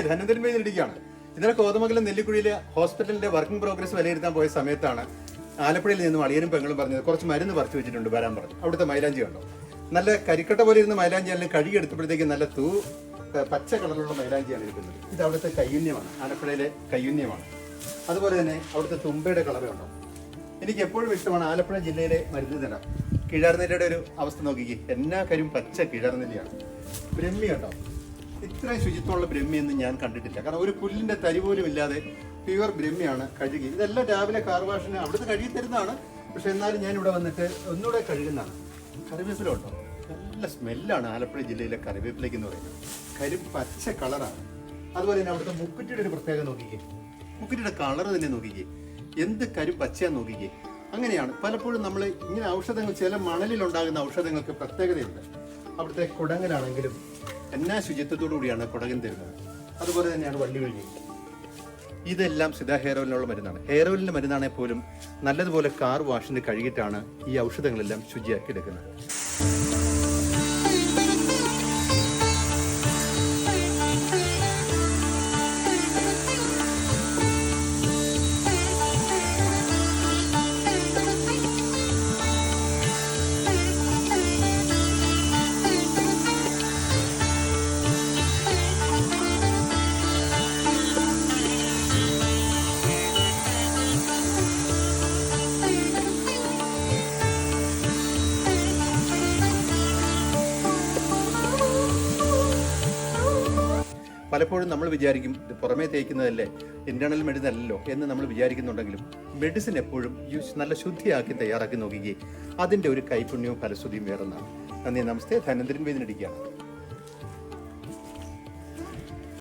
ധനന്തരൻ ഇടിക്കുകയാണ്. ഇന്നലെ കോതമംഗലം നെല്ലിക്കുഴിയിലെ ഹോസ്പിറ്റലിന്റെ working progress വിലയിരുത്താൻ പോയ സമയത്താണ് ആലപ്പുഴയിൽ നിന്നും അളിയനും പെങ്ങളും പറഞ്ഞത് കുറച്ച് മരുന്ന് പറിച്ചു വെച്ചിട്ടുണ്ട് വരാൻ പറഞ്ഞു. അവിടുത്തെ മൈലാഞ്ചി കണ്ടോ, നല്ല കരിക്കട്ട പോലെ ഇരുന്ന മൈലാഞ്ചി എല്ലാം കഴുകി എടുത്തപ്പോഴത്തേക്ക് നല്ല പച്ച കളറിലുള്ള മൈലാഞ്ചിയാണ് ഇരിക്കുന്നത്. ഇത് അവിടുത്തെ കയ്യുന്യമാണ്, ആലപ്പുഴയിലെ കയ്യുന്യമാണ്. അതുപോലെ തന്നെ അവിടുത്തെ തുമ്പയുടെ കളറ് കണ്ടോ. എനിക്ക് എപ്പോഴും ഇഷ്ടമാണ് ആലപ്പുഴ ജില്ലയിലെ മരുന്ന് നില. കിഴാർനെല്ലിയുടെ ഒരു അവസ്ഥ നോക്കിക്കേ, എല്ലാ കാര്യം പച്ച കിഴാർനെല്ലിയാണ്. ബ്രഹ്മി കണ്ടോ, ഇത്രയും ശുചിത്വമുള്ള ബ്രഹ്മിയൊന്നും ഞാൻ കണ്ടിട്ടില്ല. കാരണം ഒരു പുല്ലിന്റെ തരി പോലും ഇല്ലാതെ പ്യുവർ ബ്രഹ്മിയാണ് കഴുകി. ഇതെല്ലാം രാവിലെ കാർ വാഷിന് അവിടുത്തെ കഴുകി തരുന്നതാണ്. പക്ഷെ എന്നാലും ഞാൻ ഇവിടെ വന്നിട്ട് ഒന്നുകൂടെ കഴുകുന്നതാണ്. കറിവേപ്പില ഉണ്ടോ, നല്ല സ്മെല്ലാണ് ആലപ്പുഴ ജില്ലയിലെ കറിവേപ്പിലേക്ക് എന്ന് പറയുന്നത്. പച്ച കളറാണ്. അതുപോലെ തന്നെ അവിടുത്തെ മുക്കുറ്റിയുടെ ഒരു പ്രത്യേകത നോക്കിക്കേ, മുക്കുറ്റിയുടെ കളർ തന്നെ നോക്കിക്കേ, എന്ത് പച്ചയാന്ന് നോക്കിക്കേ. അങ്ങനെയാണ് പലപ്പോഴും നമ്മൾ ഇങ്ങനെ ഔഷധങ്ങൾ, ചില മണലിലുണ്ടാകുന്ന ഔഷധങ്ങൾക്ക് പ്രത്യേകതയുണ്ട്. അവിടുത്തെ കുടങ്ങനാണെങ്കിലും എന്നാ ശുചിത്വത്തോടു കൂടിയാണ് കുടകൻ തരുന്നത്. അതുപോലെ തന്നെയാണ് വള്ളിവെള്ളി. ഇതെല്ലാം സിദ്ധ ഹെയർ ഓയിലിനുള്ള മരുന്നാണ്. ഹെയർ ഓയിലിന്റെ മരുന്നാണെങ്കിൽ പോലും നല്ലതുപോലെ കാർ വാഷിന് കഴുകിയിട്ടാണ് ഈ ഔഷധങ്ങളെല്ലാം ശുചിയാക്കി എടുക്കുന്നത്. പലപ്പോഴും നമ്മൾ വിചാരിക്കും ഇത് പുറമേ തേക്കുന്നതല്ലേ, ഇന്റേണൽ മെഡിസിൻ അല്ലല്ലോ എന്ന് നമ്മൾ വിചാരിക്കുന്നുണ്ടെങ്കിലും മെഡിസിൻ എപ്പോഴും നല്ല ശുദ്ധിയാക്കി തയ്യാറാക്കി നോക്കുകയും അതിൻ്റെ ഒരു കൈപുണ്യവും ഫലശ്രുതിയും വേറൊന്നാണ്. നന്ദി, നമസ്തേ. ധനന്തരൻ വേദനിക്കുകയാണ്.